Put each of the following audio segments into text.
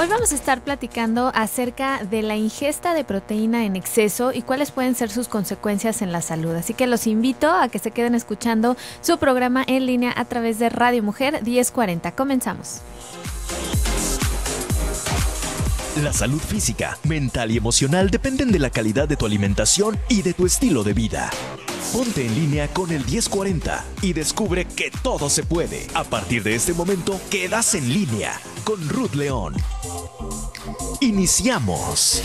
Hoy vamos a estar platicando acerca de la ingesta de proteína en exceso y cuáles pueden ser sus consecuencias en la salud. Así que los invito a que se queden escuchando su programa en línea a través de Radio Mujer 1040. Comenzamos. La salud física, mental y emocional dependen de la calidad de tu alimentación y de tu estilo de vida. Ponte en línea con el 1040 y descubre que todo se puede. A partir de este momento, quedas en línea con Ruth León. Iniciamos.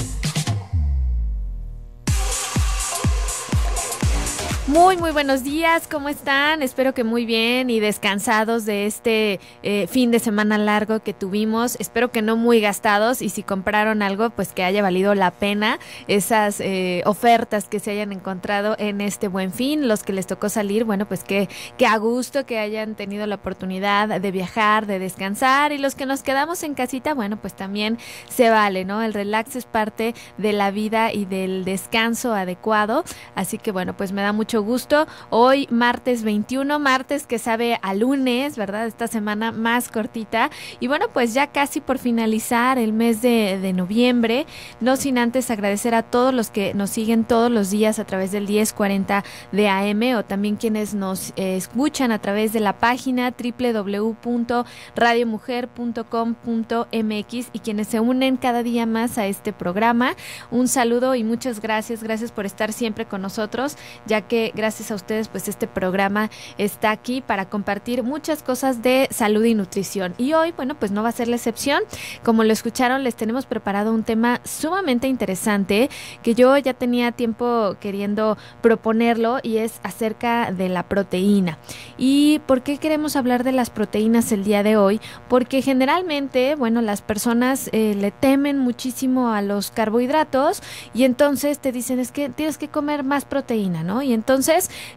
Muy buenos días, ¿cómo están? Espero que muy bien y descansados de este fin de semana largo que tuvimos. Espero que no muy gastados y si compraron algo, pues que haya valido la pena esas ofertas que se hayan encontrado en este Buen Fin. Los que les tocó salir, bueno, pues que a gusto que hayan tenido la oportunidad de viajar, de descansar, y los que nos quedamos en casita, bueno, pues también se vale, ¿no? El relax es parte de la vida y del descanso adecuado, así que bueno, pues me da mucho gusto. Hoy martes 21, martes que sabe a lunes, ¿verdad? Esta semana más cortita y bueno, pues ya casi por finalizar el mes de noviembre, no sin antes agradecer a todos los que nos siguen todos los días a través del 1040 de AM o también quienes nos escuchan a través de la página www.radiomujer.com.mx y quienes se unen cada día más a este programa. Un saludo y muchas gracias por estar siempre con nosotros, ya que gracias a ustedes pues este programa está aquí para compartir muchas cosas de salud y nutrición. Y hoy, bueno, pues no va a ser la excepción. Como lo escucharon, les tenemos preparado un tema sumamente interesante que yo ya tenía tiempo queriendo proponerlo y es acerca de la proteína. ¿Y por qué queremos hablar de las proteínas el día de hoy? Porque generalmente, bueno, las personas le temen muchísimo a los carbohidratos y entonces te dicen es que tienes que comer más proteína, ¿no? Y entonces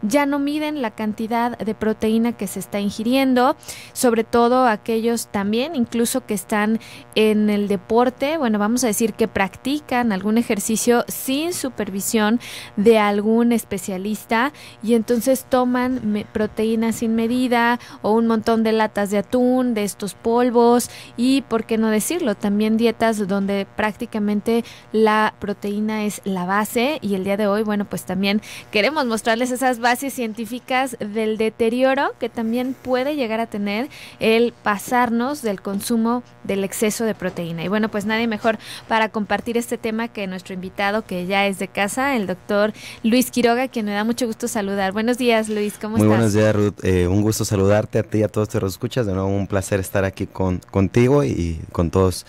ya no miden la cantidad de proteína que se está ingiriendo, sobre todo aquellos también, incluso que están en el deporte, bueno, vamos a decir que practican algún ejercicio sin supervisión de algún especialista y entonces toman proteína sin medida o un montón de latas de atún, de estos polvos y, por qué no decirlo, también dietas donde prácticamente la proteína es la base y el día de hoy, bueno, pues también queremos mostrarles esas bases científicas del deterioro que también puede llegar a tener el pasarnos del consumo del exceso de proteína. Y bueno, pues nadie mejor para compartir este tema que nuestro invitado, que ya es de casa, el doctor Luis Quiroga, quien me da mucho gusto saludar. Buenos días, Luis, ¿cómo estás? Muy buenos días, Ruth. Un gusto saludarte a ti y a todos tus radioescuchas. De nuevo, un placer estar aquí contigo y con todos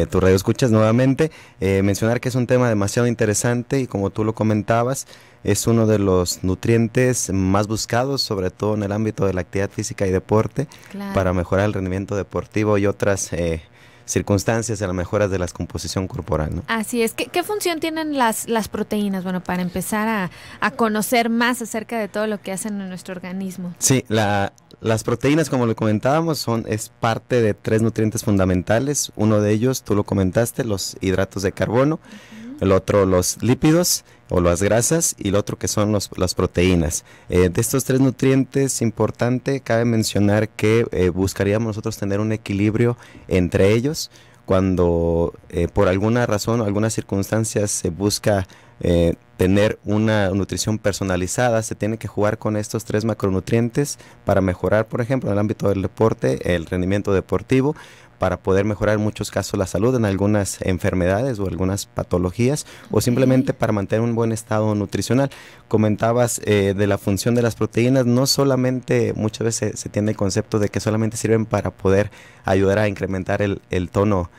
tus radioescuchas nuevamente. Mencionar que es un tema demasiado interesante y como tú lo comentabas, es uno de los nutrientes más buscados, sobre todo en el ámbito de la actividad física y deporte, claro, para mejorar el rendimiento deportivo y otras circunstancias de las mejoras de la composición corporal, ¿no? Así es. ¿Qué función tienen las proteínas? Bueno, para empezar a conocer más acerca de todo lo que hacen en nuestro organismo. Sí, las proteínas, como lo comentábamos, es parte de 3 nutrientes fundamentales. Uno de ellos, tú lo comentaste, los hidratos de carbono. El otro, los lípidos o las grasas, y el otro que son las proteínas. De estos 3 nutrientes, importante, cabe mencionar que buscaríamos nosotros tener un equilibrio entre ellos. Cuando por alguna razón o algunas circunstancias se busca tener una nutrición personalizada, se tiene que jugar con estos 3 macronutrientes para mejorar, por ejemplo, en el ámbito del deporte, el rendimiento deportivo, para poder mejorar en muchos casos la salud en algunas enfermedades o algunas patologías, o simplemente para mantener un buen estado nutricional. Comentabas de la función de las proteínas, no solamente, muchas veces se tiene el concepto de que solamente sirven para poder ayudar a incrementar el tono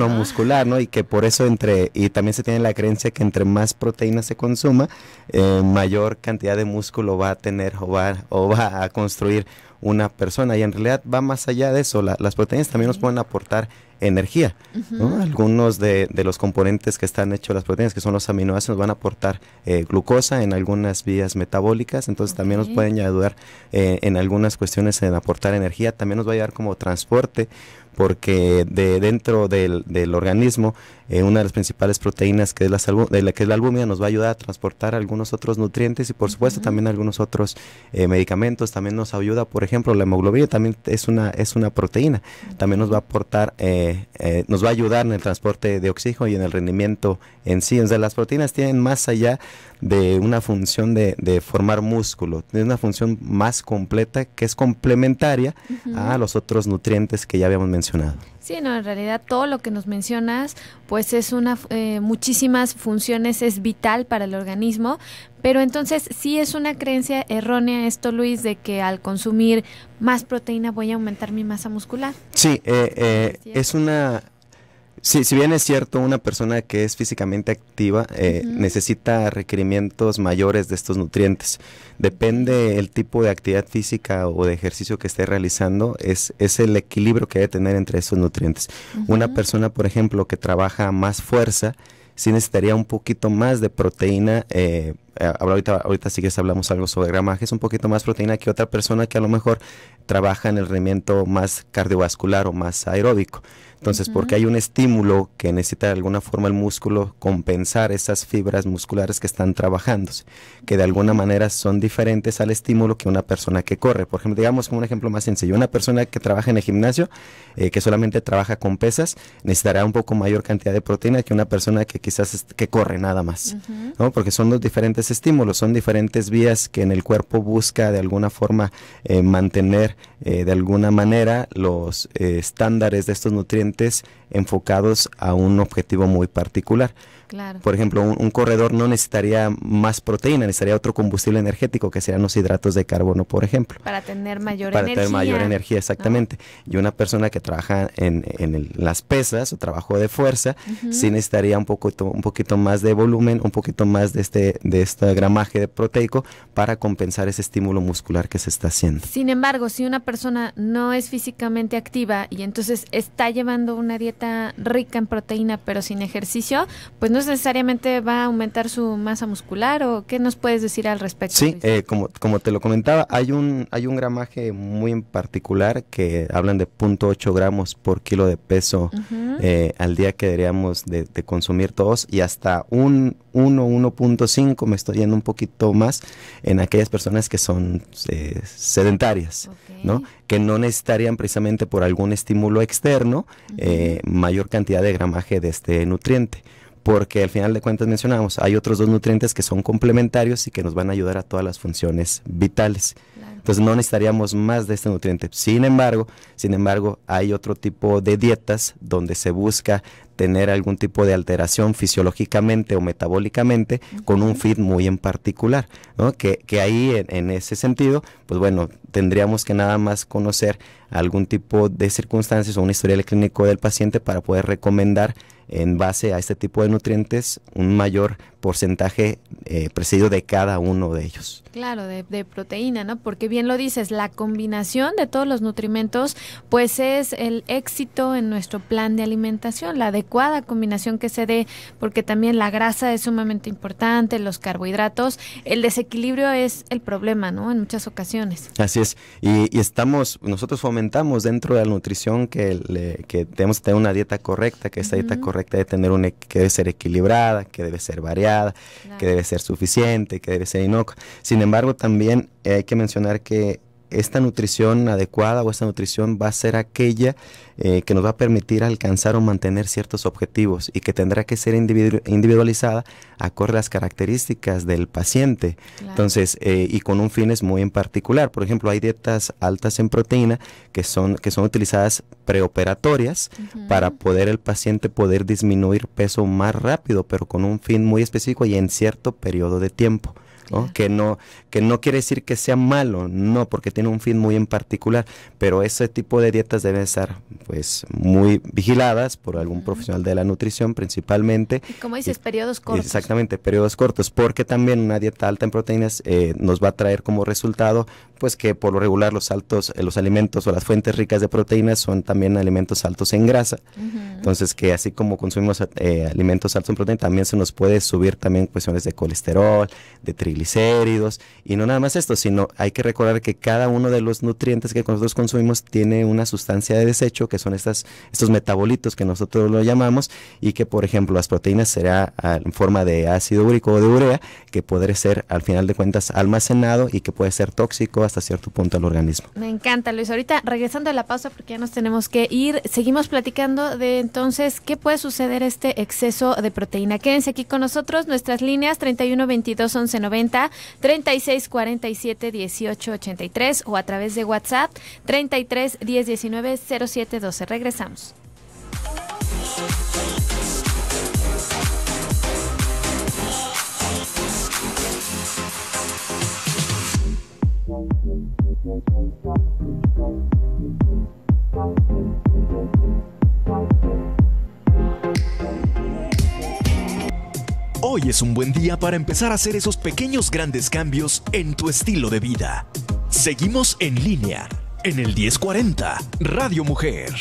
muscular, ¿no? Y que por eso y también se tiene la creencia que entre más proteínas se consuma, mayor cantidad de músculo va a tener o va a construir una persona, y en realidad va más allá de eso. Las proteínas también nos pueden aportar energía, ¿no? Algunos de los componentes que están hechos las proteínas, que son los aminoácidos, van a aportar glucosa en algunas vías metabólicas, entonces también nos pueden ayudar en algunas cuestiones en aportar energía, también nos va a ayudar como transporte, porque dentro del organismo, una de las principales proteínas que es la albúmina nos va a ayudar a transportar algunos otros nutrientes y por supuesto también algunos otros medicamentos. También nos ayuda, por ejemplo, la hemoglobina también es una proteína, también nos va a aportar, nos va a ayudar en el transporte de oxígeno y en el rendimiento en sí. O sea, las proteínas tienen más allá de una función de formar músculo, tiene una función más completa que es complementaria a los otros nutrientes que ya habíamos mencionado. Sí, no, en realidad todo lo que nos mencionas, pues es muchísimas funciones, es vital para el organismo, pero entonces sí es una creencia errónea esto, Luis, de que al consumir más proteína voy a aumentar mi masa muscular. Sí, es una... Sí, si bien es cierto, una persona que es físicamente activa necesita requerimientos mayores de estos nutrientes. Depende el tipo de actividad física o de ejercicio que esté realizando, es el equilibrio que debe tener entre esos nutrientes. Una persona, por ejemplo, que trabaja más fuerza, sí necesitaría un poquito más de proteína. Ahorita sí que hablamos algo sobre gramajes, un poquito más proteína que otra persona que a lo mejor trabaja en el rendimiento más cardiovascular o más aeróbico. Entonces, porque hay un estímulo que necesita de alguna forma el músculo compensar esas fibras musculares que están trabajándose, que de alguna manera son diferentes al estímulo que una persona que corre. Por ejemplo, digamos como un ejemplo más sencillo, una persona que trabaja en el gimnasio, que solamente trabaja con pesas, necesitará un poco mayor cantidad de proteína que una persona que quizás que corre nada más, ¿no? Porque son dos diferentes estímulos, son diferentes vías que en el cuerpo busca de alguna forma mantener de alguna manera los estándares de estos nutrientes enfocados a un objetivo muy particular. Claro. Por ejemplo, un corredor no necesitaría más proteína, necesitaría otro combustible energético que serían los hidratos de carbono, por ejemplo. Para tener mayor Para energía. tener mayor energía, exactamente. ¿No? Y una persona que trabaja en las pesas o trabajo de fuerza, sí necesitaría un poquito más de volumen, un poquito más de este gramaje de proteico para compensar ese estímulo muscular que se está haciendo. Sin embargo, si una persona no es físicamente activa y entonces está llevando una dieta rica en proteína pero sin ejercicio, pues no necesariamente va a aumentar su masa muscular, ¿o qué nos puedes decir al respecto? Sí, como te lo comentaba, hay un gramaje muy en particular que hablan de 0.8 gramos por kilo de peso al día que deberíamos de consumir todos, y hasta 1.5, me estoy yendo un poquito más en aquellas personas que son sedentarias, ¿no? Que no necesitarían precisamente por algún estímulo externo mayor cantidad de gramaje de este nutriente. Porque al final de cuentas mencionamos, hay otros dos nutrientes que son complementarios y que nos van a ayudar a todas las funciones vitales. Claro. Entonces no necesitaríamos más de este nutriente. Sin embargo, hay otro tipo de dietas donde se busca tener algún tipo de alteración fisiológicamente o metabólicamente con un fin muy en particular, ¿no? Que ahí en ese sentido, pues bueno, tendríamos que nada más conocer algún tipo de circunstancias o un historial clínico del paciente para poder recomendar en base a este tipo de nutrientes un mayor porcentaje precedido de cada uno de ellos. Claro, de proteína, ¿no? Porque bien lo dices, la combinación de todos los nutrimentos pues es el éxito en nuestro plan de alimentación, la adecuada combinación que se dé, porque también la grasa es sumamente importante, los carbohidratos, el desequilibrio es el problema, ¿no? En muchas ocasiones. Así es, y nosotros fomentamos dentro de la nutrición que debemos tener una dieta correcta, que esta dieta correcta debe tener que debe ser equilibrada, que debe ser variada, claro, que debe ser suficiente, que debe ser inocua. Sin embargo, también hay que mencionar que esta nutrición adecuada o esta nutrición va a ser aquella que nos va a permitir alcanzar o mantener ciertos objetivos y que tendrá que ser individualizada acorde a las características del paciente. Claro. Entonces, y con un fin es muy en particular. Por ejemplo, hay dietas altas en proteína que son utilizadas preoperatorias para poder el paciente poder disminuir peso más rápido, pero con un fin muy específico y en cierto periodo de tiempo. ¿no? Yeah. Que no quiere decir que sea malo, no, porque tiene un fin muy en particular, pero ese tipo de dietas deben estar pues muy vigiladas por algún profesional de la nutrición principalmente. Y como dices, periodos cortos. Exactamente, periodos cortos, porque también una dieta alta en proteínas nos va a traer como resultado pues que por lo regular los alimentos o las fuentes ricas de proteínas son también alimentos altos en grasa. Entonces que así como consumimos alimentos altos en proteína, también se nos puede subir también cuestiones de colesterol, de triglicéridos, triglicéridos, y no nada más esto, sino hay que recordar que cada uno de los nutrientes que nosotros consumimos tiene una sustancia de desecho, que son estos metabolitos que nosotros lo llamamos, y que por ejemplo las proteínas será en forma de ácido úrico o de urea, que puede ser al final de cuentas almacenado y que puede ser tóxico hasta cierto punto al organismo. Me encanta, Luis. Ahorita regresando a la pausa porque ya nos tenemos que ir, seguimos platicando de entonces qué puede suceder este exceso de proteína. Quédense aquí con nosotros, nuestras líneas 31 22 11 90, 36 47 18 83 o a través de WhatsApp 33 10 19 07 12. Regresamos. Hoy es un buen día para empezar a hacer esos pequeños grandes cambios en tu estilo de vida. Seguimos en línea en el 1040 Radio Mujer.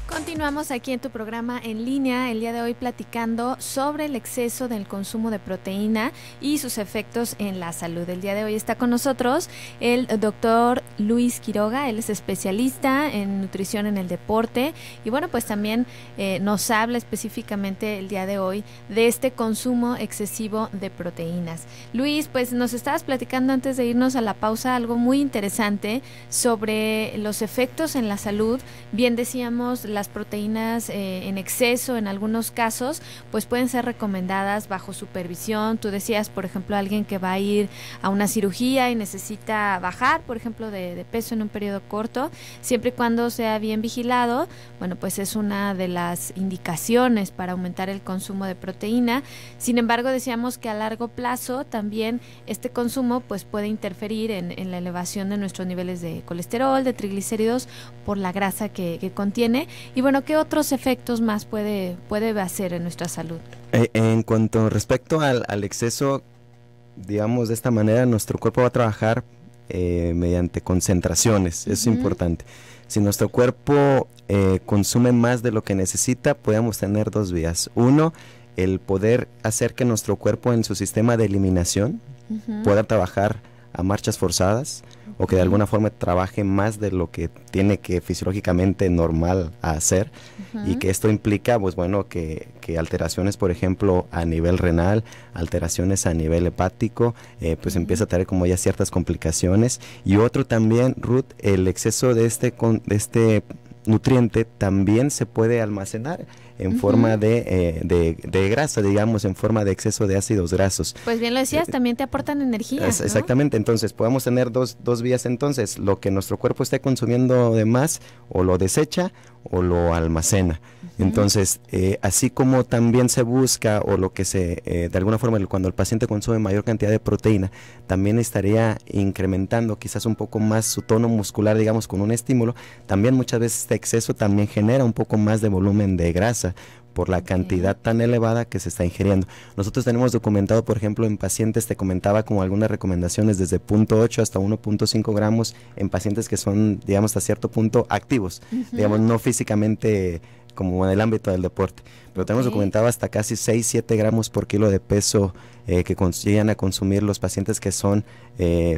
Continuamos aquí en tu programa en línea el día de hoy platicando sobre el exceso del consumo de proteína y sus efectos en la salud. El día de hoy está con nosotros el doctor Luis Quiroga, él es especialista en nutrición en el deporte y bueno, pues también nos habla específicamente el día de hoy de este consumo excesivo de proteínas. Luis, pues nos estabas platicando antes de irnos a la pausa algo muy interesante sobre los efectos en la salud. Bien decíamos, las proteínas en exceso en algunos casos pues pueden ser recomendadas bajo supervisión. Tú decías, por ejemplo, alguien que va a ir a una cirugía y necesita bajar, por ejemplo, de peso en un periodo corto, siempre y cuando sea bien vigilado, bueno, pues es una de las indicaciones para aumentar el consumo de proteína. Sin embargo, decíamos que a largo plazo también este consumo pues puede interferir en la elevación de nuestros niveles de colesterol, de triglicéridos por la grasa que contiene. Y bueno, ¿qué otros efectos más puede hacer en nuestra salud? En cuanto respecto al exceso, digamos de esta manera, nuestro cuerpo va a trabajar mediante concentraciones, eso es importante. Si nuestro cuerpo consume más de lo que necesita, podemos tener dos vías. Uno, el poder hacer que nuestro cuerpo en su sistema de eliminación pueda trabajar a marchas forzadas, o que de alguna forma trabaje más de lo que tiene que fisiológicamente normal a hacer, y que esto implica pues bueno que alteraciones, por ejemplo, a nivel renal, alteraciones a nivel hepático, pues empieza a tener como ya ciertas complicaciones. Y otro también, Ruth, el exceso de este nutriente también se puede almacenar en forma de grasa, digamos, en forma de exceso de ácidos grasos. Pues bien lo decías, también te aportan energía, ¿no? Exactamente, entonces podemos tener dos vías entonces, lo que nuestro cuerpo esté consumiendo de más, o lo desecha o lo almacena. Entonces, así como también se busca, o lo que de alguna forma, cuando el paciente consume mayor cantidad de proteína, también estaría incrementando quizás un poco más su tono muscular, digamos, con un estímulo. También muchas veces este exceso también genera un poco más de volumen de grasa por la cantidad tan elevada que se está ingiriendo. Nosotros tenemos documentado, por ejemplo, en pacientes, te comentaba como algunas recomendaciones desde 0.8 hasta 1.5 gramos en pacientes que son, digamos, hasta cierto punto activos, digamos, no físicamente como en el ámbito del deporte, pero tenemos documentado hasta casi 6-7 gramos por kilo de peso que llegan a consumir los pacientes que son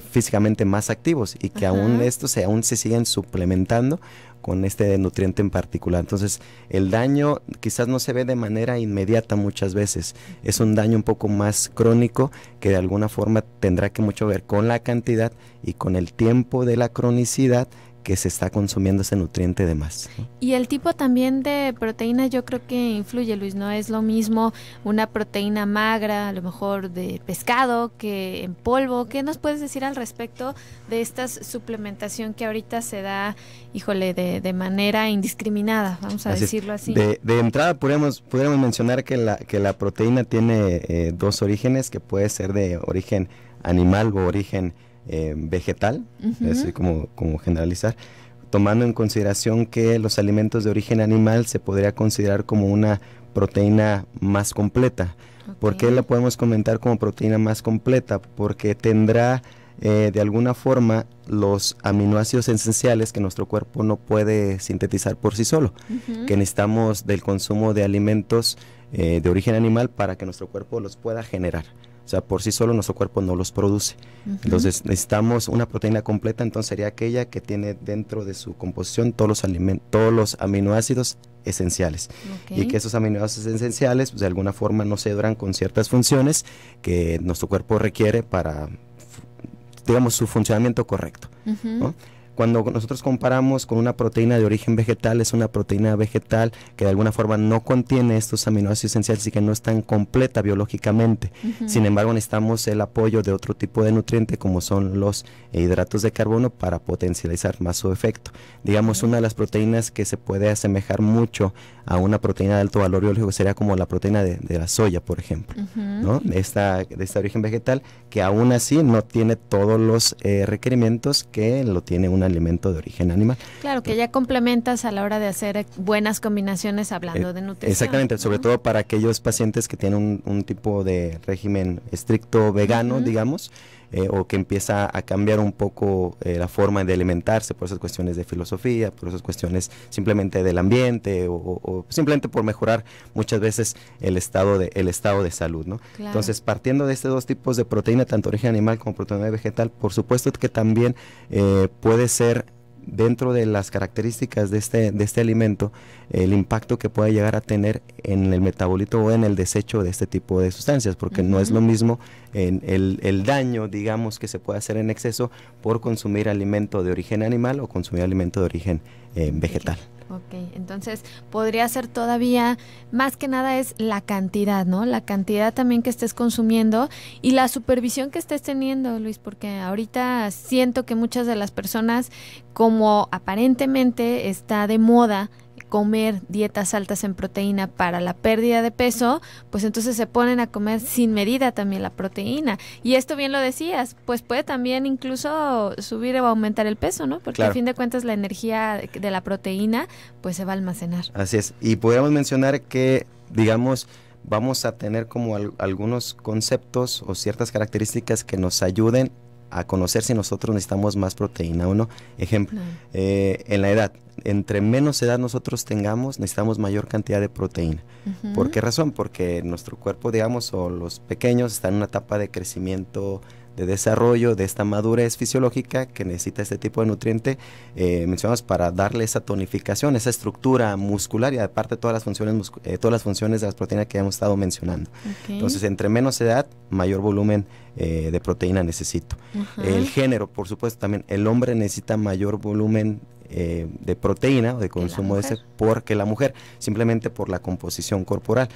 físicamente más activos, y que aún se siguen suplementando con este nutriente en particular. Entonces, el daño quizás no se ve de manera inmediata muchas veces, es un daño un poco más crónico, que de alguna forma tendrá que mucho ver con la cantidad y con el tiempo de la cronicidad que se está consumiendo ese nutriente de más, ¿no? Y el tipo también de proteína yo creo que influye, Luis, no es lo mismo una proteína magra, a lo mejor de pescado, que en polvo. ¿Qué nos puedes decir al respecto de esta suplementación que ahorita se da, híjole, de manera indiscriminada, vamos a decirlo así? De entrada podríamos mencionar que la proteína tiene dos orígenes, que puede ser de origen animal o origen vegetal, así como generalizar, tomando en consideración que los alimentos de origen animal se podría considerar como una proteína más completa. ¿Por qué la podemos comentar como proteína más completa? Porque tendrá de alguna forma los aminoácidos esenciales que nuestro cuerpo no puede sintetizar por sí solo, que necesitamos del consumo de alimentos de origen animal para que nuestro cuerpo los pueda generar. O sea, por sí solo nuestro cuerpo no los produce. Entonces necesitamos una proteína completa, entonces sería aquella que tiene dentro de su composición todos los aminoácidos esenciales. Y que esos aminoácidos esenciales, pues, de alguna forma nos ayudan con ciertas funciones que nuestro cuerpo requiere para, digamos, su funcionamiento correcto, ¿no? Cuando nosotros comparamos con una proteína de origen vegetal, es una proteína vegetal que de alguna forma no contiene estos aminoácidos esenciales y que no es tan completa biológicamente. Sin embargo, necesitamos el apoyo de otro tipo de nutriente como son los hidratos de carbono para potencializar más su efecto. Digamos, una de las proteínas que se puede asemejar mucho a una proteína de alto valor biológico sería como la proteína de la soya, por ejemplo, ¿no? de esta origen vegetal, que aún así no tiene todos los requerimientos que lo tiene un alimento de origen animal. Claro, que ya complementas a la hora de hacer buenas combinaciones hablando de nutrición. Exactamente, ¿no? Sobre todo para aquellos pacientes que tienen un tipo de régimen estricto vegano, digamos, o que empieza a cambiar un poco la forma de alimentarse por esas cuestiones de filosofía, por esas cuestiones simplemente del ambiente o simplemente por mejorar muchas veces el estado de salud, ¿no? Claro. Entonces, partiendo de estos dos tipos de proteína, tanto origen animal como proteína vegetal, por supuesto que también puede ser dentro de las características de este alimento, el impacto que puede llegar a tener en el metabolito o en el desecho de este tipo de sustancias, porque no es lo mismo el daño, digamos, que se puede hacer en exceso por consumir alimento de origen animal o consumir alimento de origen vegetal. Ok, entonces podría ser todavía, más que nada es la cantidad, ¿no? La cantidad también que estés consumiendo y la supervisión que estés teniendo, Luis, porque ahorita siento que muchas de las personas, como aparentemente está de moda comer dietas altas en proteína para la pérdida de peso, pues entonces se ponen a comer sin medida también la proteína. Y esto bien lo decías, pues puede también incluso subir o aumentar el peso, ¿no? Porque claro, a fin de cuentas la energía de la proteína pues se va a almacenar. Así es. Y podríamos mencionar que, digamos, vamos a tener como algunos conceptos o ciertas características que nos ayuden a conocer si nosotros necesitamos más proteína o no. Ejemplo, en la edad, entre menos edad nosotros tengamos, necesitamos mayor cantidad de proteína. ¿Por qué razón? Porque nuestro cuerpo, digamos, o los pequeños están en una etapa de crecimiento, de desarrollo, de esta madurez fisiológica que necesita este tipo de nutriente, mencionamos, para darle esa tonificación, esa estructura muscular y aparte todas las funciones de las proteínas que hemos estado mencionando. Entonces, entre menos edad, mayor volumen de proteína necesito. El género, por supuesto, también el hombre necesita mayor volumen de proteína o de consumo de ese porque la mujer, simplemente por la composición corporal.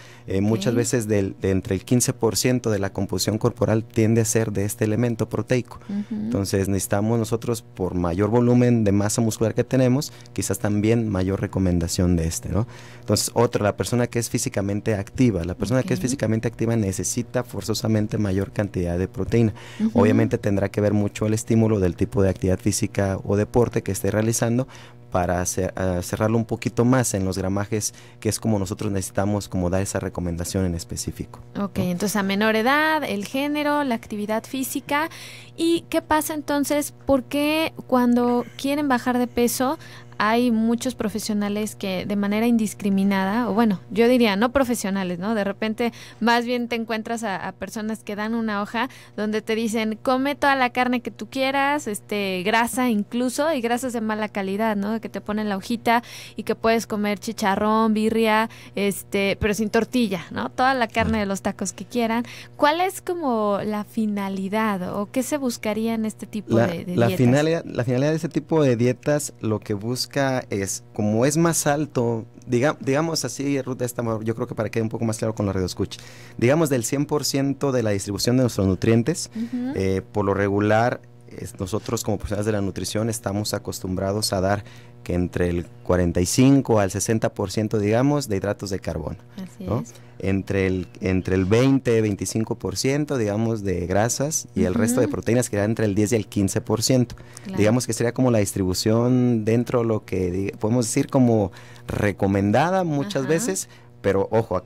Muchas veces de entre el 15% de la composición corporal tiende a ser de este elemento proteico. Entonces necesitamos nosotros, por mayor volumen de masa muscular que tenemos, quizás también mayor recomendación de este, ¿no? Entonces, la persona que es físicamente activa, que es físicamente activa necesita forzosamente mayor cantidad de proteína. Obviamente tendrá que ver mucho el estímulo del tipo de actividad física o deporte que esté realizando, para cerrarlo un poquito más en los gramajes, que es como nosotros necesitamos como dar esa recomendación en específico. Ok, ¿no? Entonces a menor edad, el género, la actividad física. ¿Y qué pasa entonces? ¿Por qué cuando quieren bajar de peso hay muchos profesionales que de manera indiscriminada, o bueno, yo diría no profesionales, ¿no? De repente más bien te encuentras a personas que dan una hoja donde te dicen, come toda la carne que tú quieras, grasa incluso, y grasas de mala calidad, ¿no? Que te ponen la hojita y que puedes comer chicharrón, birria, pero sin tortilla, ¿no? Toda la carne de los tacos que quieran. ¿Cuál es como la finalidad o qué se buscaría en este tipo de dietas? La finalidad de este tipo de dietas, lo que busca es, como es más alto, digamos así, Ruth, yo creo que para que quede un poco más claro con la radioescucha, digamos del 100% de la distribución de nuestros nutrientes, por lo regular, nosotros como profesionales de la nutrición estamos acostumbrados a dar que entre el 45 al 60%, digamos, de hidratos de carbono, ¿no? Entre el 20-25%, digamos, de grasas, y el resto de proteínas que da entre el 10 y el 15%. Claro. Digamos que sería como la distribución dentro de lo que podemos decir como recomendada muchas veces, pero ojo,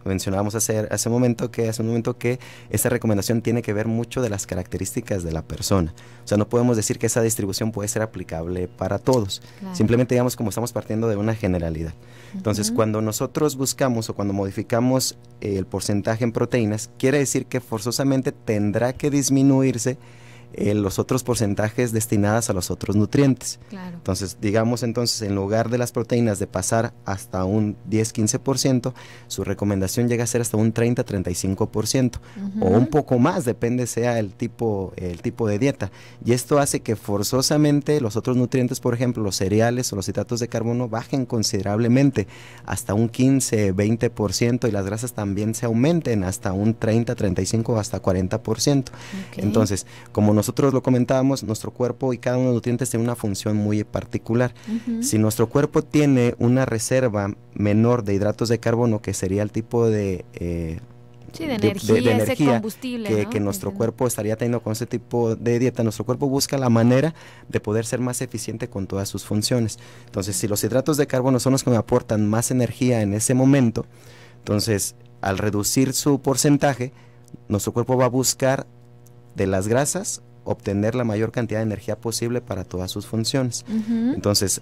mencionábamos hace un momento que esa recomendación tiene que ver mucho de las características de la persona. O sea, no podemos decir que esa distribución puede ser aplicable para todos. Claro. Simplemente digamos como estamos partiendo de una generalidad. Entonces, cuando nosotros buscamos o cuando modificamos el porcentaje en proteínas, quiere decir que forzosamente tendrá que disminuirse los otros porcentajes destinados a los otros nutrientes. Claro. Entonces, digamos en lugar de las proteínas de pasar hasta un 10-15%, su recomendación llega a ser hasta un 30-35%, o un poco más, depende sea el tipo de dieta. Y esto hace que forzosamente los otros nutrientes, por ejemplo, los cereales o los hidratos de carbono, bajen considerablemente, hasta un 15-20%, y las grasas también se aumenten hasta un 30-35% o hasta 40%. Okay. Entonces, como nosotros lo comentábamos, nuestro cuerpo y cada uno de los nutrientes tiene una función muy particular. Si nuestro cuerpo tiene una reserva menor de hidratos de carbono, que sería el tipo de energía, ese combustible, ¿no? que nuestro cuerpo estaría teniendo con ese tipo de dieta, nuestro cuerpo busca la manera de poder ser más eficiente con todas sus funciones. Entonces, si los hidratos de carbono son los que me aportan más energía en ese momento, entonces, al reducir su porcentaje, nuestro cuerpo va a buscar de las grasas obtener la mayor cantidad de energía posible para todas sus funciones. Entonces,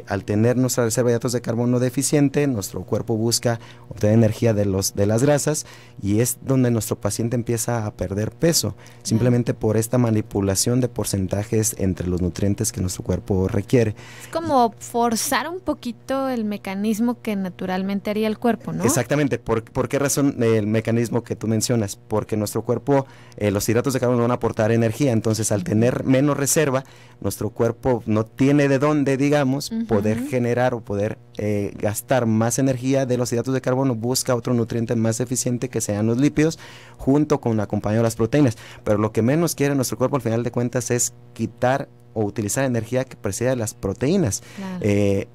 al tener nuestra reserva de hidratos de carbono deficiente, nuestro cuerpo busca obtener energía de las grasas, y es donde nuestro paciente empieza a perder peso, simplemente por esta manipulación de porcentajes entre los nutrientes que nuestro cuerpo requiere. Es como forzar un poquito el mecanismo que naturalmente haría el cuerpo, ¿no? Exactamente. ¿Por qué razón el mecanismo que tú mencionas? Porque nuestro cuerpo, los hidratos de carbono van a aportar energía. Entonces, al tener menos reserva, nuestro cuerpo no tiene de dónde, digamos, poder generar o poder gastar más energía de los hidratos de carbono. Busca otro nutriente más eficiente, que sean los lípidos, junto con acompañado de las proteínas. Pero lo que menos quiere nuestro cuerpo, al final de cuentas, es quitar o utilizar energía que procede de las proteínas. Claro.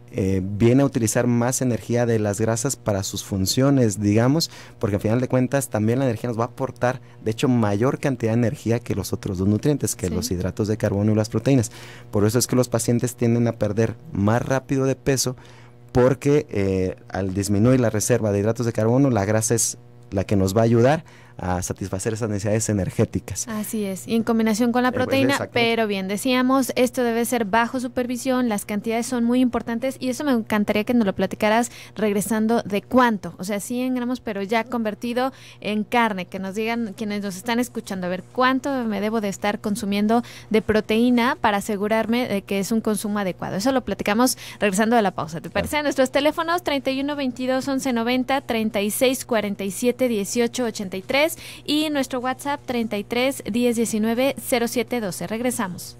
Viene a utilizar más energía de las grasas para sus funciones, digamos, porque al final de cuentas también la energía nos va a aportar, de hecho, mayor cantidad de energía que los otros dos nutrientes, que los hidratos de carbono y las proteínas. Por eso es que los pacientes tienden a perder más rápido de peso, porque al disminuir la reserva de hidratos de carbono, la grasa es la que nos va a ayudar a satisfacer esas necesidades energéticas. Así es, y en combinación con la proteína, pero bien decíamos, esto debe ser bajo supervisión, las cantidades son muy importantes, y eso me encantaría que nos lo platicaras regresando de cuánto, o sea, 100 gramos, pero ya convertido en carne, que nos digan quienes nos están escuchando, a ver, cuánto me debo de estar consumiendo de proteína para asegurarme de que es un consumo adecuado. Eso lo platicamos regresando de la pausa. ¿Te parece? Claro. Nuestros teléfonos 31 22 11 90, 36 47 18 83 y nuestro WhatsApp 33 10 19 07 12. Regresamos.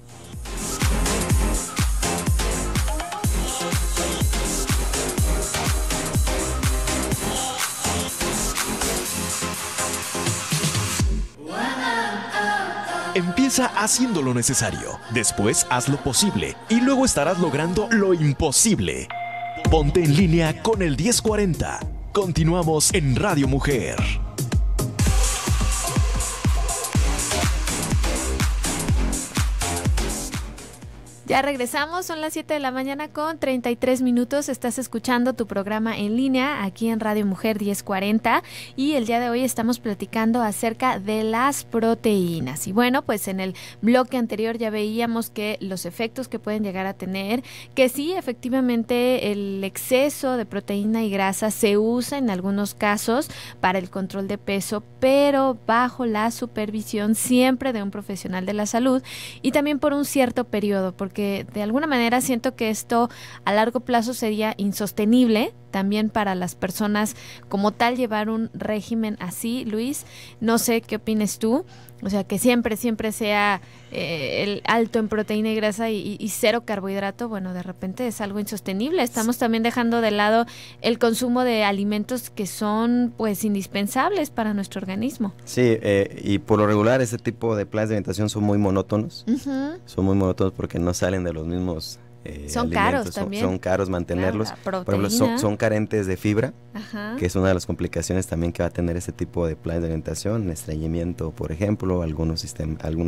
Empieza haciendo lo necesario, después haz lo posible y luego estarás logrando lo imposible. Ponte en línea con el 1040. Continuamos en Radio Mujer. Ya regresamos, son las 7 de la mañana con 33 minutos. Estás escuchando tu programa en línea aquí en Radio Mujer 1040, y el día de hoy estamos platicando acerca de las proteínas. Y bueno, pues en el bloque anterior ya veíamos que los efectos que pueden llegar a tener, que sí, efectivamente el exceso de proteína y grasa se usa en algunos casos para el control de peso, pero bajo la supervisión siempre de un profesional de la salud, y también por un cierto periodo, porque de alguna manera siento que esto a largo plazo sería insostenible también para las personas como tal llevar un régimen así. Luis, no sé qué opines tú, o sea, que siempre sea el alto en proteína y grasa y cero carbohidrato. Bueno, de repente es algo insostenible. Estamos también dejando de lado el consumo de alimentos que son pues indispensables para nuestro organismo. Sí, y por lo regular ese tipo de planes de alimentación son muy monótonos. Son muy monótonos porque no salen de los mismos son alimentos. Caros también. Son caros mantenerlos. Claro, por ejemplo, son carentes de fibra, que es una de las complicaciones también que va a tener ese tipo de planes de alimentación, estreñimiento, por ejemplo, algunos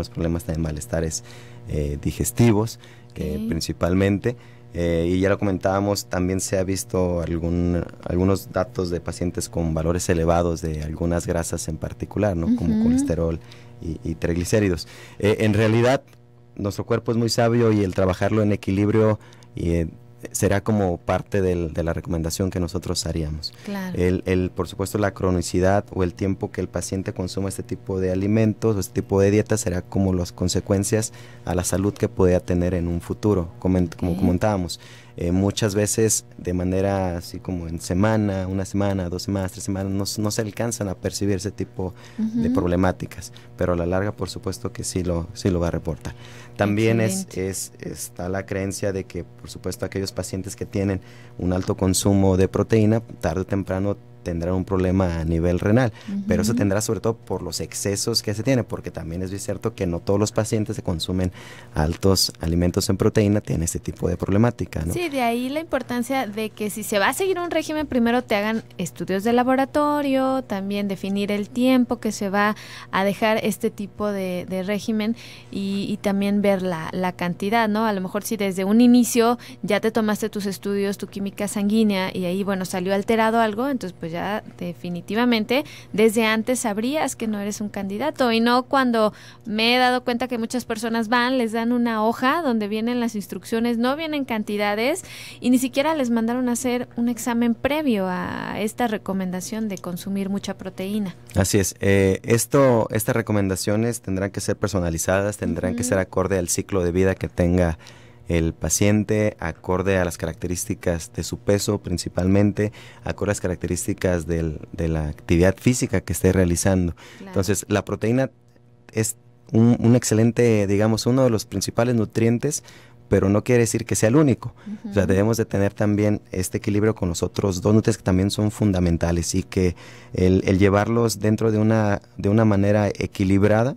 problemas también malestares digestivos, principalmente. Y ya lo comentábamos, también se ha visto algunos datos de pacientes con valores elevados de algunas grasas en particular, ¿no? Como colesterol y triglicéridos. En realidad, nuestro cuerpo es muy sabio y el trabajarlo en equilibrio será como parte de la recomendación que nosotros haríamos. Claro. Por supuesto, la cronicidad o el tiempo que el paciente consuma este tipo de alimentos o este tipo de dieta será como las consecuencias a la salud que pueda tener en un futuro, como comentábamos. Muchas veces de manera así como en semana, 1 semana, 2 semanas, 3 semanas, no se alcanzan a percibir ese tipo de problemáticas, pero a la larga por supuesto que sí lo va a reportar. También está la creencia de que por supuesto aquellos pacientes que tienen un alto consumo de proteína, tarde o temprano tendrán un problema a nivel renal, pero eso tendrá sobre todo por los excesos que se tiene, porque también es cierto que no todos los pacientes que consumen altos alimentos en proteína tienen este tipo de problemática, ¿no? Sí, de ahí la importancia de que si se va a seguir un régimen, primero te hagan estudios de laboratorio, también definir el tiempo que se va a dejar este tipo de régimen y también ver la cantidad, ¿no? A lo mejor si desde un inicio ya te tomaste tus estudios, tu química sanguínea y ahí, bueno, salió alterado algo, entonces pues ya definitivamente desde antes sabrías que no eres un candidato y no cuando me he dado cuenta que muchas personas les dan una hoja donde vienen las instrucciones, no vienen cantidades y ni siquiera les mandaron a hacer un examen previo a esta recomendación de consumir mucha proteína. Así es, estas recomendaciones tendrán que ser personalizadas, tendrán que ser acorde al ciclo de vida que tenga el paciente, acorde a las características de su peso principalmente, acorde a las características de la actividad física que esté realizando. Claro. Entonces, la proteína es un excelente, digamos, uno de los principales nutrientes, pero no quiere decir que sea el único. O sea, debemos de tener también este equilibrio con los otros 2 nutrientes que también son fundamentales y que el llevarlos dentro de una manera equilibrada,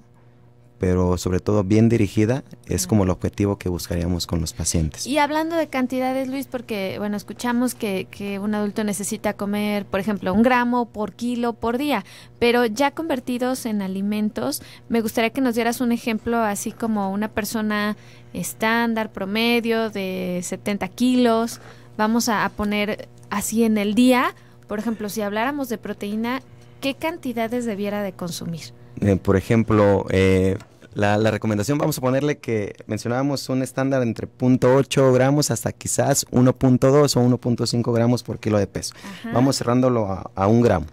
pero sobre todo bien dirigida, es como el objetivo que buscaríamos con los pacientes. Y hablando de cantidades, Luis, porque bueno, escuchamos que un adulto necesita comer, por ejemplo, 1 gramo por kilo por día, pero ya convertidos en alimentos, me gustaría que nos dieras un ejemplo, así como una persona estándar, promedio, de 70 kilos, vamos a poner así en el día, por ejemplo, si habláramos de proteína, ¿qué cantidades debiera de consumir? Por ejemplo, la recomendación, vamos a ponerle que mencionábamos un estándar entre 0.8 gramos hasta quizás 1.2 o 1.5 gramos por kilo de peso. Ajá. Vamos cerrándolo a 1 gramo,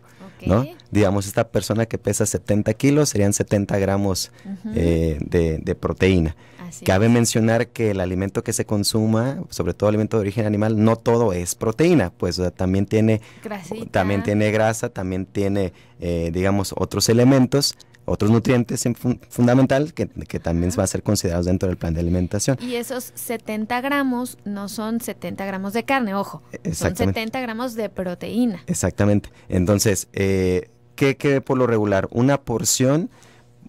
¿no? Digamos, esta persona que pesa 70 kilos serían 70 gramos de proteína. Así Cabe mencionar que el alimento que se consuma, sobre todo alimento de origen animal, no todo es proteína, pues o sea, también tiene grasa, también tiene, digamos, otros elementos, otros nutrientes fundamentales que también van a ser considerados dentro del plan de alimentación. Y esos 70 gramos no son 70 gramos de carne, ojo, son 70 gramos de proteína. Exactamente. Entonces, ¿qué por lo regular? Una porción,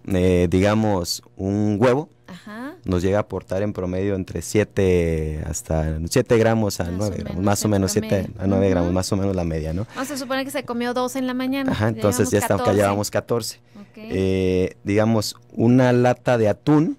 digamos, un huevo, nos llega a aportar en promedio entre 7 gramos a 9 gramos, más o menos 7 a 9 gramos, más o menos la media, ¿no? Vamos a suponer que se comió 2 en la mañana. Ajá, entonces ya llevamos 14. Digamos, una lata de atún,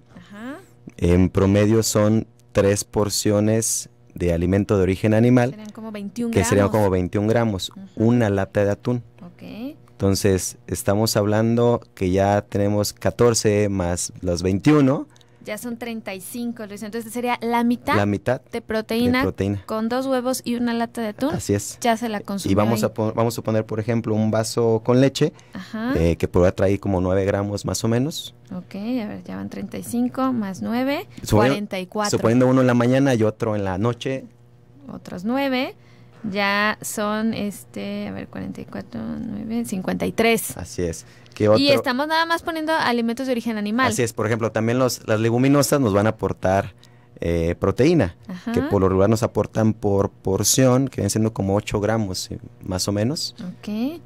en promedio son 3 porciones de alimento de origen animal, serían como 21 que serían como 21 gramos, una lata de atún. Okay. Entonces, estamos hablando que ya tenemos 14 más los 21. Ya son 35, Luis. Entonces sería la mitad de proteína con 2 huevos y una lata de atún. Así es. Ya se la consume. Y vamos a poner, por ejemplo, un vaso con leche, que podrá traer como 9 gramos más o menos. Ok, a ver, ya van 35 más 9, 44. Suponiendo uno en la mañana y otro en la noche. Otros 9. Ya son, a ver, 44, 9, 53. Así es. Y estamos nada más poniendo alimentos de origen animal. Así es, por ejemplo, también las leguminosas nos van a aportar proteína, que por lo regular nos aportan por porción, que vienen siendo como 8 gramos, más o menos. Ok,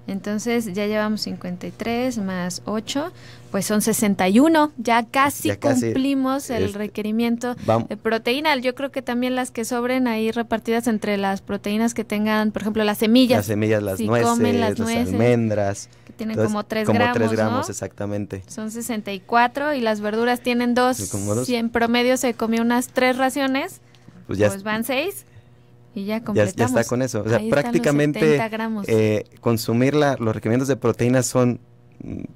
entonces ya llevamos 53 más 8, pues son 61, ya casi cumplimos el requerimiento de proteína. Yo creo que también las que sobren ahí repartidas entre las proteínas que tengan, por ejemplo, las semillas. Las semillas, las nueces, las almendras. Que tienen como 3 gramos, como 3 gramos, ¿no? Exactamente. Son 64 y las verduras tienen 2. Si en promedio se comió unas 3 raciones, pues ya pues van 6 y ya completamos. Ya está con eso. O sea, ahí prácticamente 70 gramos. Consumir los requerimientos de proteínas son,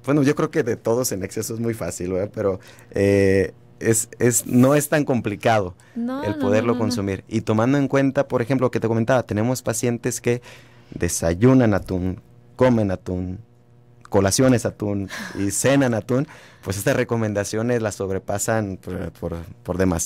bueno, yo creo que de todos en exceso es muy fácil, ¿verdad? Pero no es tan complicado el poderlo consumir. Y tomando en cuenta, por ejemplo, lo que te comentaba, tenemos pacientes que desayunan atún, comen atún, colaciones atún y cenan atún, pues estas recomendaciones las sobrepasan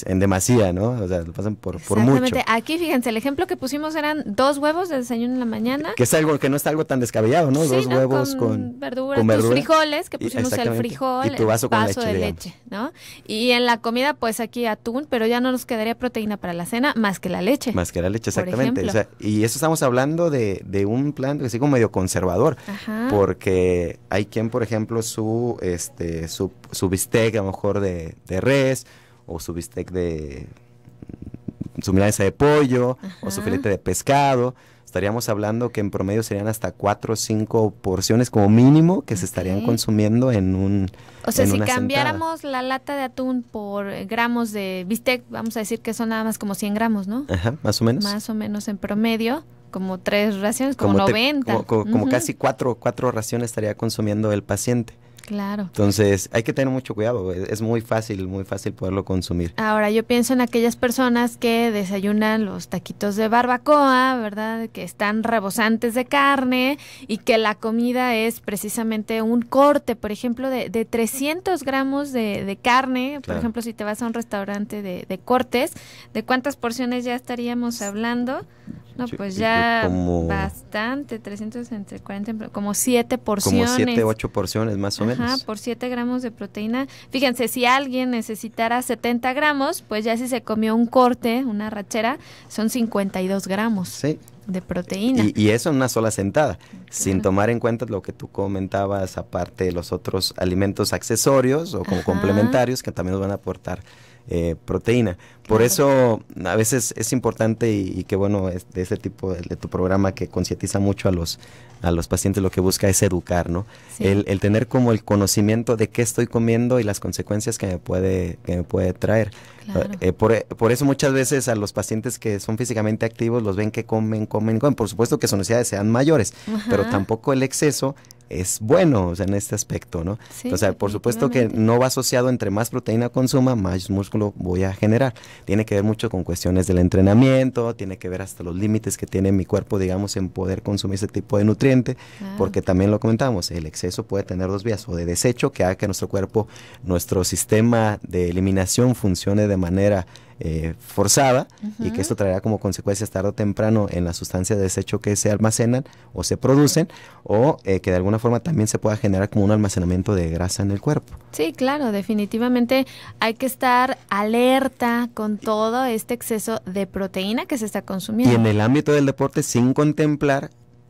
en demasía, ¿no? O sea, lo pasan por mucho. Aquí, fíjense, el ejemplo que pusimos eran 2 huevos de desayuno en la mañana. Que es algo que no está algo tan descabellado, ¿no? Sí, 2 huevos con verdura, tus frijoles, que pusimos el frijol, y tu vaso de leche, ¿no? Y en la comida, pues aquí atún, pero ya no nos quedaría proteína para la cena más que la leche. Más que la leche, exactamente. O sea, y eso estamos hablando de un plan que es como medio conservador. Ajá. Porque hay quien, por ejemplo, su bistec a lo mejor de res, o su bistec de su milanesa de pollo, ajá, o su filete de pescado. Estaríamos hablando que en promedio serían hasta 4 o 5 porciones como mínimo que se estarían consumiendo en un O sea, si cambiáramos la lata de atún por gramos de bistec, vamos a decir que son nada más como 100 gramos, ¿no? Ajá, más o menos. Más o menos en promedio, como 3 raciones, como 90. Como casi 4 raciones estaría consumiendo el paciente. Claro. Entonces, hay que tener mucho cuidado, es muy fácil poderlo consumir. Ahora, yo pienso en aquellas personas que desayunan los taquitos de barbacoa, ¿verdad? Que están rebosantes de carne y que la comida es precisamente un corte, por ejemplo, de 300 gramos de carne. Claro. Por ejemplo, si te vas a un restaurante de cortes, ¿de cuántas porciones ya estaríamos hablando? No, pues ya bastante, 300 entre 40, como 7 porciones. Como 7, 8 porciones más o menos. Ajá, por 7 gramos de proteína. Fíjense, si alguien necesitara 70 gramos, pues ya si se comió un corte, una rachera, son 52 gramos de proteína. Y eso en una sola sentada, sin tomar en cuenta lo que tú comentabas, aparte de los otros alimentos accesorios o como complementarios que también nos van a aportar proteína. Por eso a veces es importante y que bueno, de ese tipo de tu programa que concientiza mucho a los pacientes, lo que busca es educar, ¿no? Sí. El tener como el conocimiento de qué estoy comiendo y las consecuencias que me puede traer. Claro. Por eso muchas veces a los pacientes que son físicamente activos los ven que comen. Por supuesto que sus necesidades sean mayores, pero tampoco el exceso es bueno, o sea, en este aspecto, ¿no? Sí, o sea, por supuesto que no va asociado entre más proteína consuma, más músculo voy a generar. Tiene que ver mucho con cuestiones del entrenamiento, tiene que ver hasta los límites que tiene mi cuerpo, digamos, en poder consumir ese tipo de nutriente, porque también lo comentamos, el exceso puede tener 2 vías, o de desecho, que haga que nuestro cuerpo, nuestro sistema de eliminación funcione de manera forzada, y que esto traerá como consecuencias tarde o temprano en la sustancia de desecho que se almacenan o se producen, o que de alguna forma también se pueda generar como un almacenamiento de grasa en el cuerpo. Sí, claro, definitivamente hay que estar alerta con todo este exceso de proteína que se está consumiendo. Y en el ámbito del deporte, sin contemplar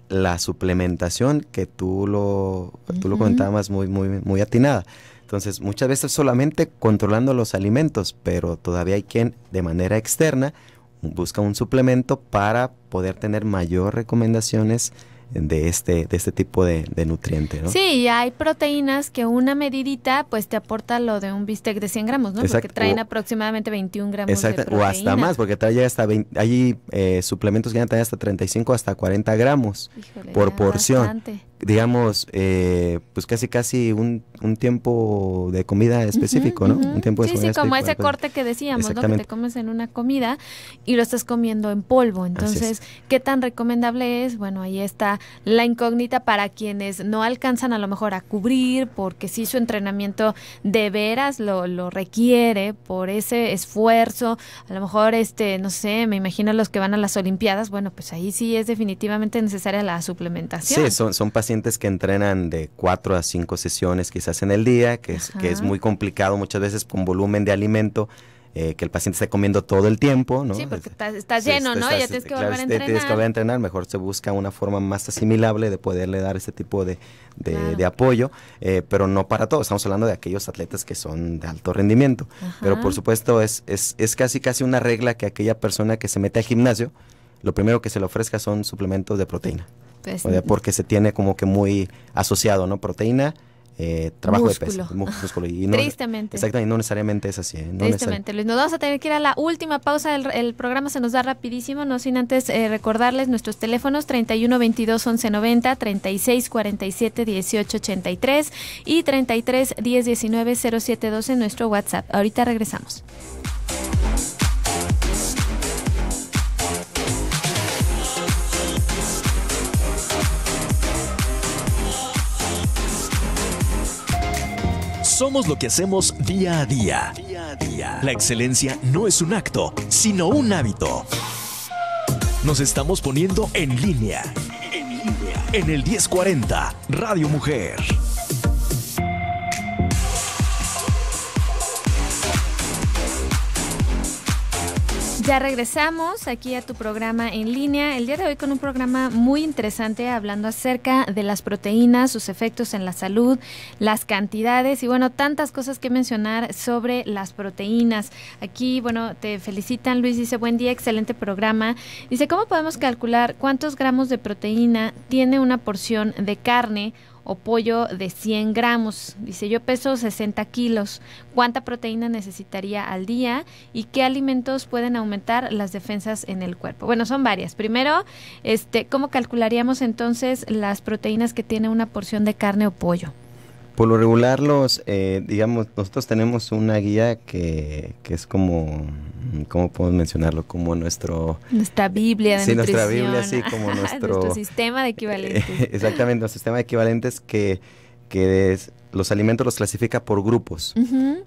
la suplementación que tú lo comentabas muy atinada. Entonces, muchas veces solamente controlando los alimentos, pero todavía hay quien de manera externa busca un suplemento para poder tener mayor recomendaciones de este tipo de nutriente, ¿no? Sí, y hay proteínas que una medidita pues te aporta lo de un bistec de 100 gramos, ¿no? Exacto. Porque traen aproximadamente 21 gramos de proteína. O hasta más, porque trae hasta hay suplementos que traen hasta 35 hasta 40 gramos. Híjole, por porción. Bastante. Digamos, pues casi un tiempo de comida específico, ¿no? Un tiempo de comida específico. Como ese corte que decíamos, ¿no? Que te comes en una comida y lo estás comiendo en polvo. Entonces, ¿qué tan recomendable es? Bueno, ahí está la incógnita para quienes no alcanzan a lo mejor a cubrir, porque si su entrenamiento de veras lo requiere, por ese esfuerzo, a lo mejor no sé, me imagino los que van a las Olimpiadas, bueno, pues ahí sí es definitivamente necesaria la suplementación. Sí, son pacientes que entrenan de 4 a 5 sesiones quizás en el día, que es muy complicado muchas veces con volumen de alimento, que el paciente esté comiendo todo el tiempo, ¿no? Sí, porque estás lleno, ¿no? Ya tienes que volver a entrenar. Tienes que volver a entrenar, mejor se busca una forma más asimilable de poderle dar este tipo de apoyo, pero no para todos, estamos hablando de aquellos atletas que son de alto rendimiento, pero por supuesto es casi una regla que aquella persona que se mete al gimnasio, lo primero que se le ofrezca son suplementos de proteína, porque se tiene como que muy asociado, ¿no? Proteína, trabajo músculo. de peso, músculo. Y no, Tristemente. Exactamente, no necesariamente es así. No Tristemente, Luis. Nos vamos a tener que ir a la última pausa. El programa se nos da rapidísimo, no sin antes recordarles nuestros teléfonos 31 22 11 90, 36 47 18 83 y 33 10 19 07 12 en nuestro WhatsApp. Ahorita regresamos. Somos lo que hacemos día a día. La excelencia no es un acto, sino un hábito. Nos estamos poniendo en línea. En el 1040, Radio Mujer. Ya regresamos aquí a tu programa en línea, el día de hoy con un programa muy interesante hablando acerca de las proteínas, sus efectos en la salud, las cantidades y bueno, tantas cosas que mencionar sobre las proteínas. Aquí, bueno, te felicitan, Luis, dice, buen día, excelente programa. Dice, ¿cómo podemos calcular cuántos gramos de proteína tiene una porción de carne o pollo de 100 gramos? Dice, yo peso 60 kilos. ¿Cuánta proteína necesitaría al día? ¿Y qué alimentos pueden aumentar las defensas en el cuerpo? Bueno, son varias. Primero, ¿cómo calcularíamos entonces las proteínas que tiene una porción de carne o pollo? Por lo regular, digamos, nosotros tenemos una guía que es como, ¿cómo podemos mencionarlo? Como nuestra Biblia de sí, nutrición. nuestra Biblia, sí, como nuestro sistema de equivalentes. Exactamente, nuestro sistema de equivalentes que los alimentos los clasifica por grupos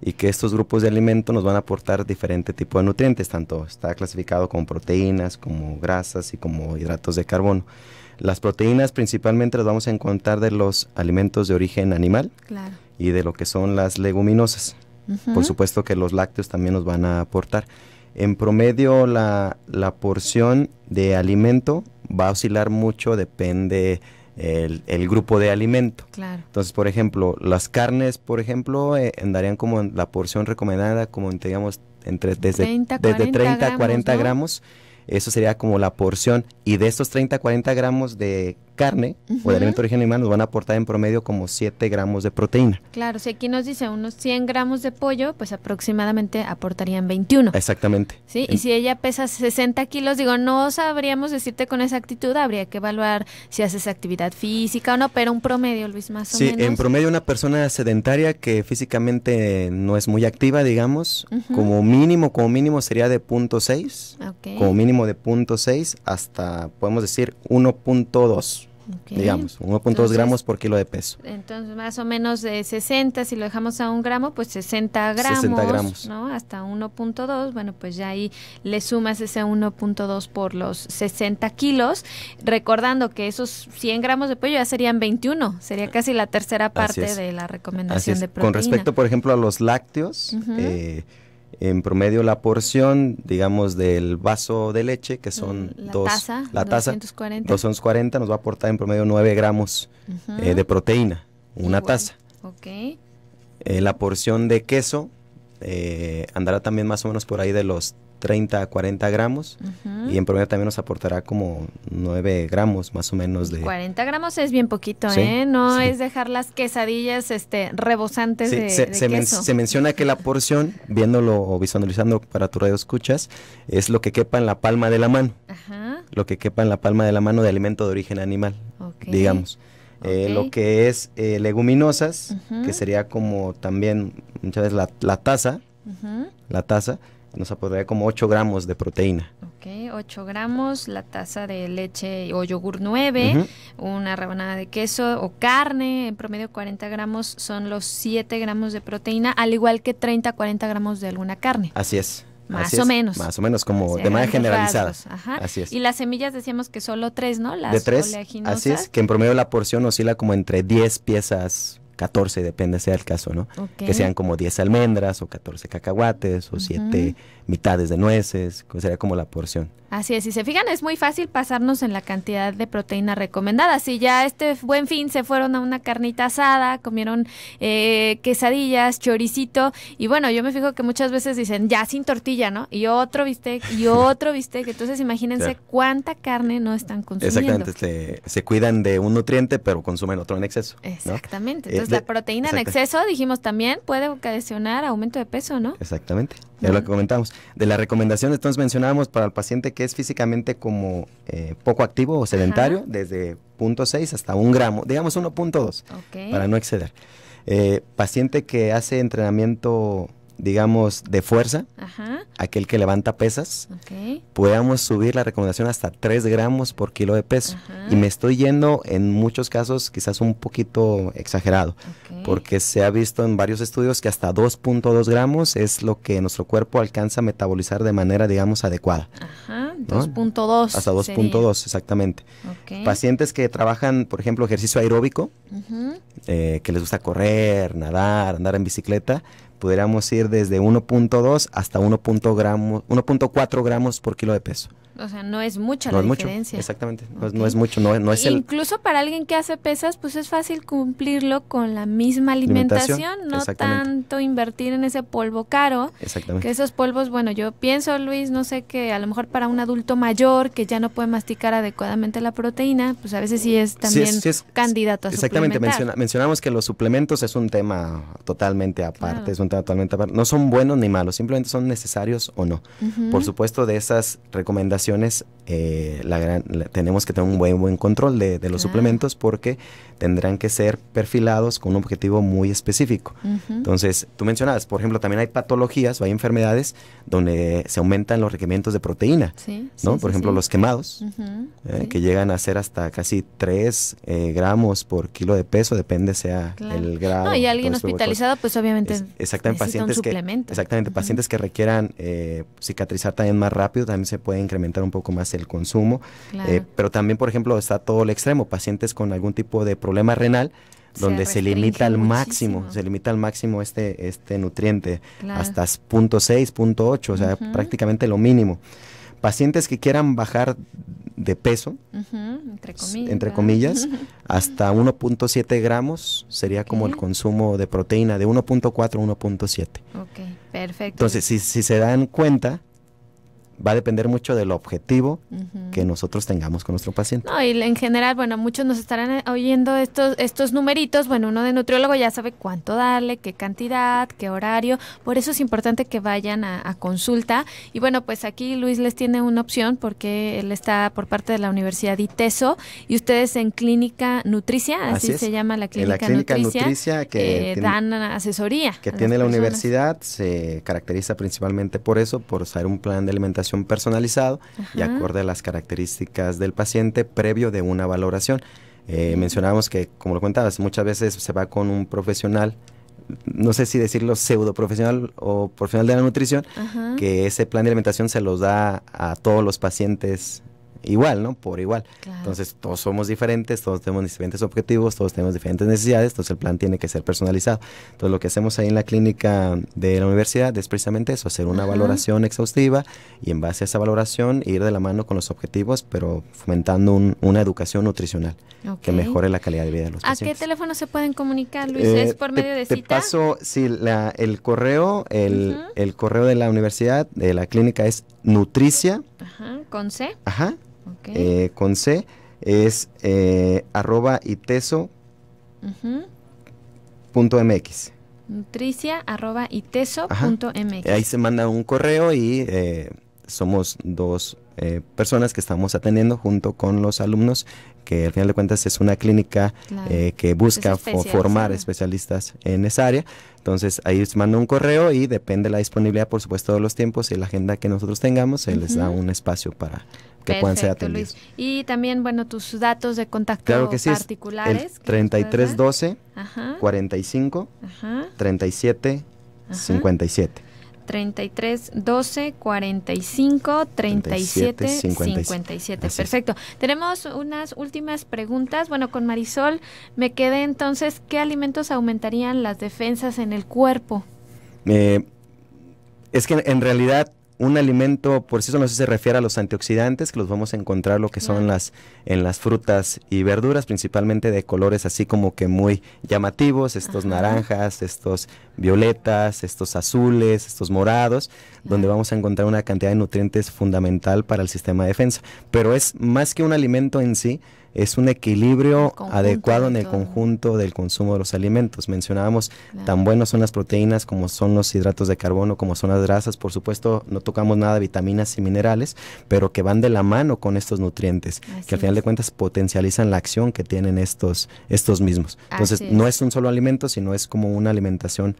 y que estos grupos de alimentos nos van a aportar diferente tipo de nutrientes, tanto está clasificado como proteínas, como grasas y como hidratos de carbono. Las proteínas principalmente las vamos a encontrar de los alimentos de origen animal, claro, y de lo que son las leguminosas. Por supuesto que los lácteos también nos van a aportar. En promedio la porción de alimento va a oscilar mucho, depende el grupo de alimento. Claro. Entonces, por ejemplo, las carnes, por ejemplo, andarían como en la porción recomendada, como digamos, desde 30 a 40 gramos. Eso sería como la porción, y de estos 30 a 40 gramos de carne o de alimento de origen animal nos van a aportar en promedio como 7 gramos de proteína. Claro, si aquí nos dice unos 100 gramos de pollo, pues aproximadamente aportarían 21. Exactamente. Sí, y si ella pesa 60 kilos, digo, no sabríamos decirte con exactitud, habría que evaluar si haces actividad física o no, pero un promedio, Luis, más o menos. Sí, en promedio una persona sedentaria que físicamente no es muy activa, digamos, como mínimo sería de 0.6, como mínimo de 0.6 hasta, podemos decir, 1.2. Digamos, 1.2 gramos por kilo de peso. Entonces, más o menos de 60, si lo dejamos a 1 gramo, pues 60 gramos, 60 gramos. ¿no? Hasta 1.2, bueno, pues ya ahí le sumas ese 1.2 por los 60 kilos, recordando que esos 100 gramos de pollo ya serían 21, sería casi la tercera parte de la recomendación de proteína. Con respecto, por ejemplo, a los lácteos, en promedio la porción, digamos, del vaso de leche, que son la taza 240, nos va a aportar en promedio 9 gramos de proteína, una taza. La porción de queso andará también más o menos por ahí de los 30 a 40 gramos y en promedio también nos aportará como 9 gramos más o menos de... 40 gramos es bien poquito, sí, no es dejar las quesadillas rebosantes de queso. Se menciona que la porción, viéndolo o visualizando para tu radio escuchas, es lo que quepa en la palma de la mano. Lo que quepa en la palma de la mano de alimento de origen animal, digamos. Lo que es leguminosas, que sería como también muchas veces la taza, nos aportaría como 8 gramos de proteína. 8 gramos, la taza de leche o yogur 9, una rebanada de queso o carne, en promedio 40 gramos, son los 7 gramos de proteína, al igual que 30 a 40 gramos de alguna carne. Así es. Más o menos. Más o menos, como de manera generalizada. Así es. Y las semillas decíamos que solo 3, ¿no? Las de 3, oleaginosas. así es, que en promedio la porción oscila como entre 10 piezas, 14, depende sea el caso, ¿no? Que sean como 10 almendras o 14 cacahuates o 7 mitades de nueces, que sería como la porción. Así es, si se fijan, es muy fácil pasarnos en la cantidad de proteína recomendada. Si ya este Buen Fin se fueron a una carnita asada, comieron quesadillas, choricito, y bueno, yo me fijo que muchas veces dicen, ya sin tortilla, ¿no? Y otro bistec, entonces imagínense cuánta carne no están consumiendo. Exactamente, se cuidan de un nutriente, pero consumen otro en exceso, ¿no? Exactamente, entonces la proteína en exceso, dijimos también, puede ocasionar aumento de peso, ¿no? Exactamente, ya lo que comentamos. De las recomendaciones, entonces mencionábamos para el paciente que es físicamente como poco activo o sedentario, desde 0.6 hasta 1 gramo, digamos 1.2, para no exceder. Paciente que hace entrenamiento, digamos, de fuerza, aquel que levanta pesas, podamos subir la recomendación hasta 3 gramos por kilo de peso. Y me estoy yendo en muchos casos quizás un poquito exagerado, porque se ha visto en varios estudios que hasta 2.2 gramos es lo que nuestro cuerpo alcanza a metabolizar de manera, digamos, adecuada. 2.2. Hasta 2.2, exactamente. Pacientes que trabajan, por ejemplo, ejercicio aeróbico, que les gusta correr, nadar, andar en bicicleta, podríamos ir desde 1.2 hasta 1.4 gramos por kilo de peso. O sea, no es mucha la diferencia. Mucho, exactamente, no es mucho, no es incluso para alguien que hace pesas, pues es fácil cumplirlo con la misma alimentación, no tanto invertir en ese polvo caro. Exactamente. Que esos polvos, bueno, yo pienso, Luis, no sé, que a lo mejor para un adulto mayor que ya no puede masticar adecuadamente la proteína, pues a veces sí es también candidato a exactamente, mencionamos que los suplementos es un tema totalmente aparte, es un tema totalmente aparte. No son buenos ni malos, simplemente son necesarios o no. Por supuesto, de esas recomendaciones tenemos que tener un buen control de los suplementos, porque tendrán que ser perfilados con un objetivo muy específico. Entonces, tú mencionabas, por ejemplo, también hay patologías o hay enfermedades donde se aumentan los requerimientos de proteína, ¿no? Por ejemplo, los quemados, que llegan a ser hasta casi 3 gramos por kilo de peso, depende sea el grado. No, y alguien hospitalizado, pues obviamente exactamente, pacientes pacientes que requieran cicatrizar también más rápido, también se puede incrementar un poco más el consumo, pero también, por ejemplo, está todo el extremo, pacientes con algún tipo de problema renal, donde se limita al máximo, este nutriente, hasta 0.6, 0.8, o sea, prácticamente lo mínimo. Pacientes que quieran bajar de peso, entre comillas, hasta 1.7 gramos sería como el consumo de proteína, de 1.4 a 1.7. Perfecto. Entonces, si se dan cuenta, va a depender mucho del objetivo que nosotros tengamos con nuestro paciente. No, y en general, bueno, muchos nos estarán oyendo estos numeritos. Bueno, uno de nutriólogo ya sabe cuánto darle, qué cantidad, qué horario. Por eso es importante que vayan a consulta. Y bueno, pues aquí Luis les tiene una opción, porque él está por parte de la Universidad ITESO y ustedes en Clínica Nutricia, así se llama la Clínica Nutricia, que dan asesoría. Que tiene la universidad, se caracteriza principalmente por eso, por ser un plan de alimentación personalizado y acorde a las características del paciente previo de una valoración. Mencionábamos que, como lo comentabas, muchas veces se va con un profesional, no sé si decirlo pseudo profesional o profesional de la nutrición, que ese plan de alimentación se los da a todos los pacientes igual, ¿no? Por igual. Entonces, todos somos diferentes, todos tenemos diferentes objetivos, todos tenemos diferentes necesidades, entonces el plan tiene que ser personalizado. Entonces, lo que hacemos ahí en la clínica de la universidad es precisamente eso, hacer una valoración exhaustiva y en base a esa valoración ir de la mano con los objetivos, pero fomentando una educación nutricional que mejore la calidad de vida de los pacientes. ¿A qué teléfono se pueden comunicar, Luis? ¿Es por medio de cita? Te paso, sí, el correo, el correo de la universidad, de la clínica es Nutricia. ¿Con C? Con C, es @iteso.mx. Nutricia@iteso.mx. Ahí se manda un correo y somos 2 personas que estamos atendiendo junto con los alumnos, que al final de cuentas es una clínica que busca formar especialistas en esa área. Entonces ahí se manda un correo y depende de la disponibilidad, por supuesto, de los tiempos y la agenda que nosotros tengamos, se les da un espacio para que puedan ser atendidos. Luis. Y también, bueno, tus datos de contacto particulares. El 3312 45 37 57. 33 12 45 37 57. Perfecto. Tenemos unas últimas preguntas. Bueno, con Marisol me quedé entonces, ¿qué alimentos aumentarían las defensas en el cuerpo? Es que en realidad un alimento por sí solo no se refiere a los antioxidantes, que los vamos a encontrar lo que son en las frutas y verduras, principalmente de colores así como que muy llamativos, estos naranjas, estos violetas, estos azules, estos morados, donde vamos a encontrar una cantidad de nutrientes fundamental para el sistema de defensa. Pero es más que un alimento en sí, es un equilibrio adecuado en el conjunto del consumo de los alimentos. Mencionábamos, tan buenos son las proteínas como son los hidratos de carbono, como son las grasas. Por supuesto, no tocamos nada de vitaminas y minerales, pero que van de la mano con estos nutrientes, que al final de cuentas potencializan la acción que tienen estos mismos. Entonces, no es un solo alimento, sino es como una alimentación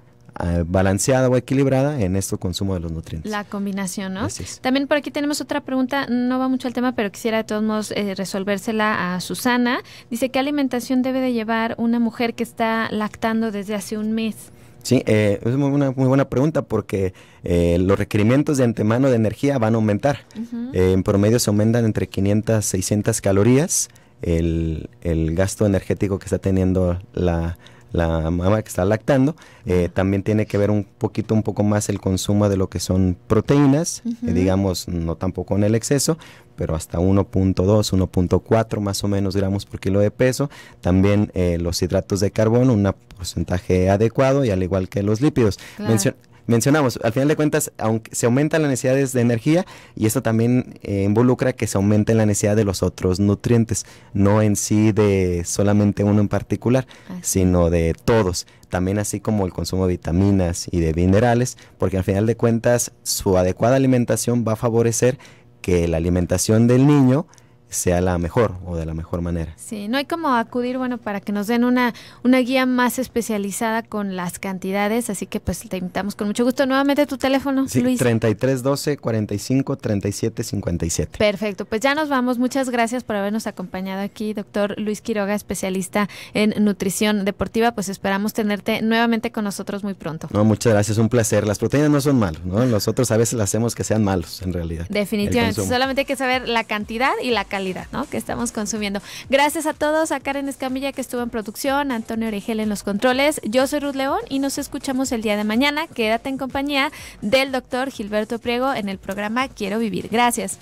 balanceada o equilibrada en este consumo de los nutrientes. La combinación, ¿no? También por aquí tenemos otra pregunta, no va mucho al tema, pero quisiera de todos modos resolvérsela a Susana. Dice, ¿qué alimentación debe de llevar una mujer que está lactando desde hace un mes? Sí, es una muy buena pregunta porque los requerimientos de antemano de energía van a aumentar. En promedio se aumentan entre 500 a 600 calorías el gasto energético que está teniendo la mamá que está lactando. También tiene que ver un poco más el consumo de lo que son proteínas, digamos, no tampoco en el exceso, pero hasta 1.2, 1.4 más o menos gramos por kilo de peso. También los hidratos de carbono, un porcentaje adecuado, y al igual que los lípidos. Mencionamos, al final de cuentas, aunque se aumentan las necesidades de energía, y esto también involucra que se aumente la necesidad de los otros nutrientes, no en sí de solamente uno en particular, sino de todos. También así como el consumo de vitaminas y de minerales, porque al final de cuentas su adecuada alimentación va a favorecer que la alimentación del niño sea la mejor o de la mejor manera. Sí, no hay como acudir, bueno, para que nos den una guía más especializada con las cantidades, así que pues te invitamos con mucho gusto. Nuevamente tu teléfono, sí, Luis. 33 12 45 37 57. Perfecto, pues ya nos vamos. Muchas gracias por habernos acompañado aquí, doctor Luis Quiroga, especialista en nutrición deportiva. Pues esperamos tenerte nuevamente con nosotros muy pronto. No, muchas gracias, un placer. Las proteínas no son malas, ¿no? Nosotros a veces las hacemos que sean malos, en realidad. Definitivamente, solamente hay que saber la cantidad y la calidad, ¿no?, que estamos consumiendo. Gracias a todos, a Karen Escamilla que estuvo en producción, a Antonio Origel en los controles. Yo soy Ruth León y nos escuchamos el día de mañana. Quédate en compañía del doctor Gilberto Priego en el programa Quiero Vivir. Gracias.